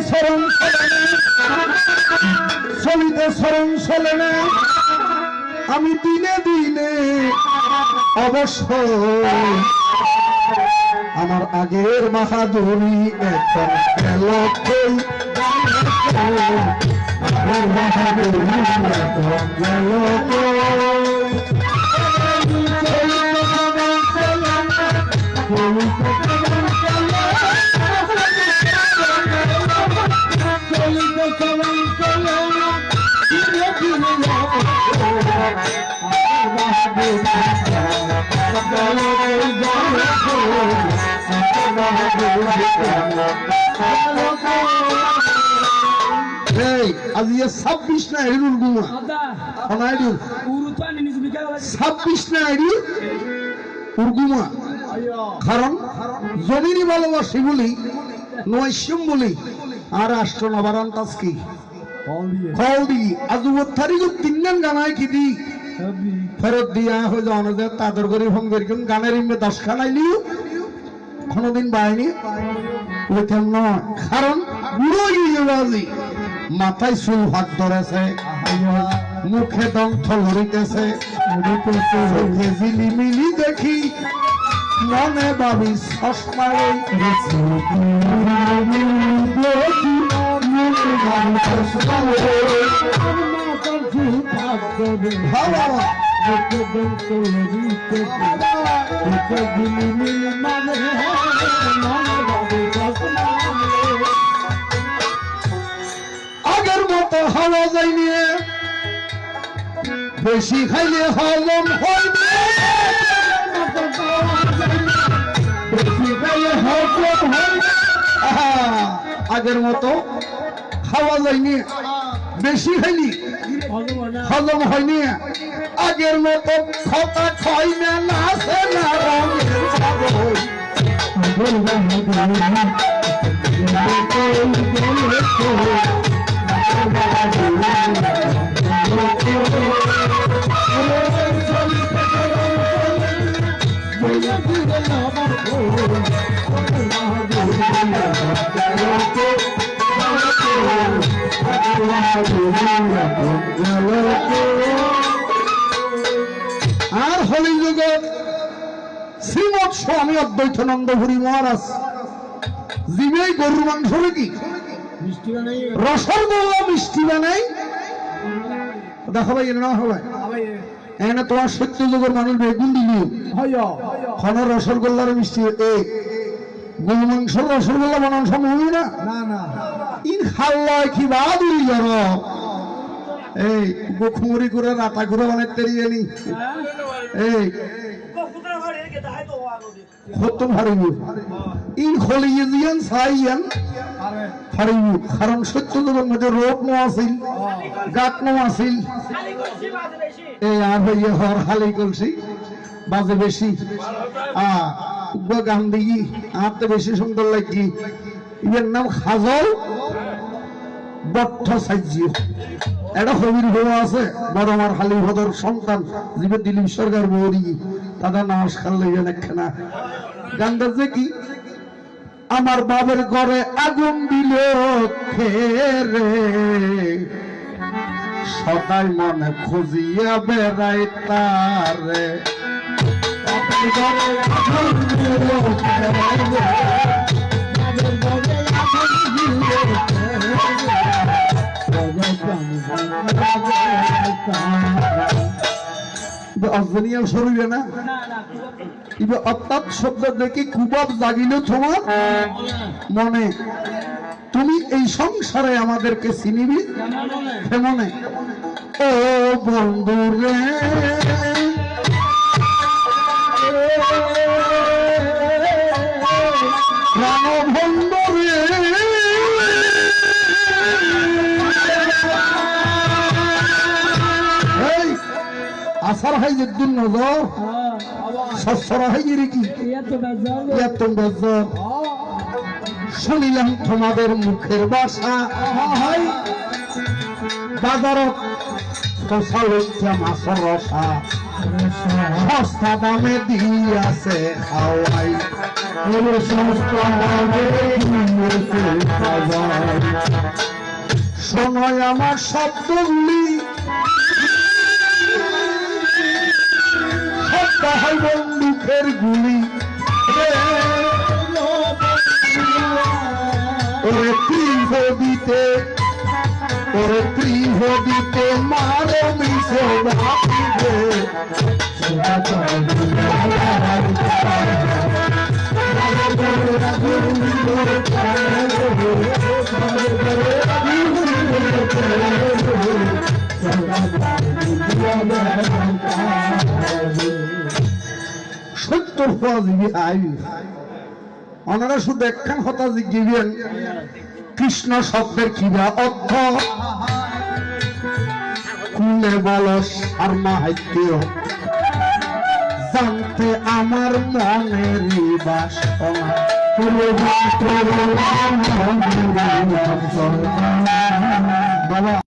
চরণ চলিতে চরণ চলে না আমি দিনে দিনে অবশ্য আমার আগের বাহাদুরি এখন গেল কই আগের বাহাদুরি এখন গেল आज ये 26 ना एडुल गुमा ना एडुल 26 ना एडुल उर्गुमा कारण जमीनी ভালোবাসি বলি নয়শম বলি আর রাষ্ট্র নবারান তাসকি কওদি আজুবতারি যে তিনজন গানায় কি দি ফেরত দিয়া হয়ে যাওয়া যায় তাদের করে ফোন করি কোন গানের ইমে 10 খানাইলি কোনদিন বাইনি ওইখান নয় কারণ বুড়ো ইউবাজি মাথায় চুল হাত ধরেছে মুখে দন্ত লড়িতেছে ঝিলিমিলি দেখি মনে ভাবি চশমায় আগের মতো হওয়া যায়নি বেশি খাইলে হজম হয় না আগের মতো খাওয়া যায়নি বেশি খাইলি হজম হয়নি আগের মতো কথা খাই না নাচে না আর হলি যুগের শ্রীমৎ স্বামী অদ্বৈতানন্দ পুরী মহারাজ জীবেই গরুর মাংস নাকি রসর গোল্লা মিষ্টি বানাই দেখো ভাই না হবে এখানে তোমার সত্য যুগের মানুষ বেগুন দিলি খন রসগোল্লার মিষ্টি গরু মাংস রসগোল্লা বানানো সম্ভব না ইন খাল্লায় কি বাদুরি জ্বর এই গোখুমরি করে রাতা করে বানাইতে জানি এই কত ভারিব ইন খলিয়ে দিয়ান সাইয়ান ভারিব কারণ সত্য যুগের মধ্যে রোগ নো আছিল গাত নো আছিল এই আর হইয়া হর হালি কলছি বাজে বেশি গান দিই আরতে বেশি সুন্দর লাগি ইয়ের নাম খাজল বট্ট সাজ্জিও এটা হবির হওয়া আছে বড় আমার হালি ভদর সন্তান জীবে দিলীপ সরকার বৌরি তাদের নমস্কার লেগে দেখে না গানটা যে কি আমার বাবার ঘরে আগুন দিল খেরে সদাই মনে খুঁজিয়া বেড়াই তারে অজনিয়াল শরীরে না অর্থাৎ শব্দ দেখে কুবাব জাগিল তোমার মনে তুমি এই সংসারে আমাদেরকে চিনিবি কেমনে ও বন্ধু রে প্রাণবন্ধু রে আসার হাই যেদিন নজর সসরা হাই কি এত বেজর শুনিলাম তোমাদের মুখের ভাষা বাজারত কষাল মাছের রসা সস্তা দামে দিয়াছে খাওয়াই শোনায় আমার শব্দগুলি শব্দ হয় বন্দুকের গুলি ওরে ত্রিভদিতে মারো মিশে ভাবিবে সত্তর ফজিবি আই ওনারা শুধু একখান কথা জিজ্ঞেবেন কৃষ্ণ শব্দের কিবা অর্থ খুলে বলস আর মাহাত্য জানতে আমার মনের বাসনা বাবা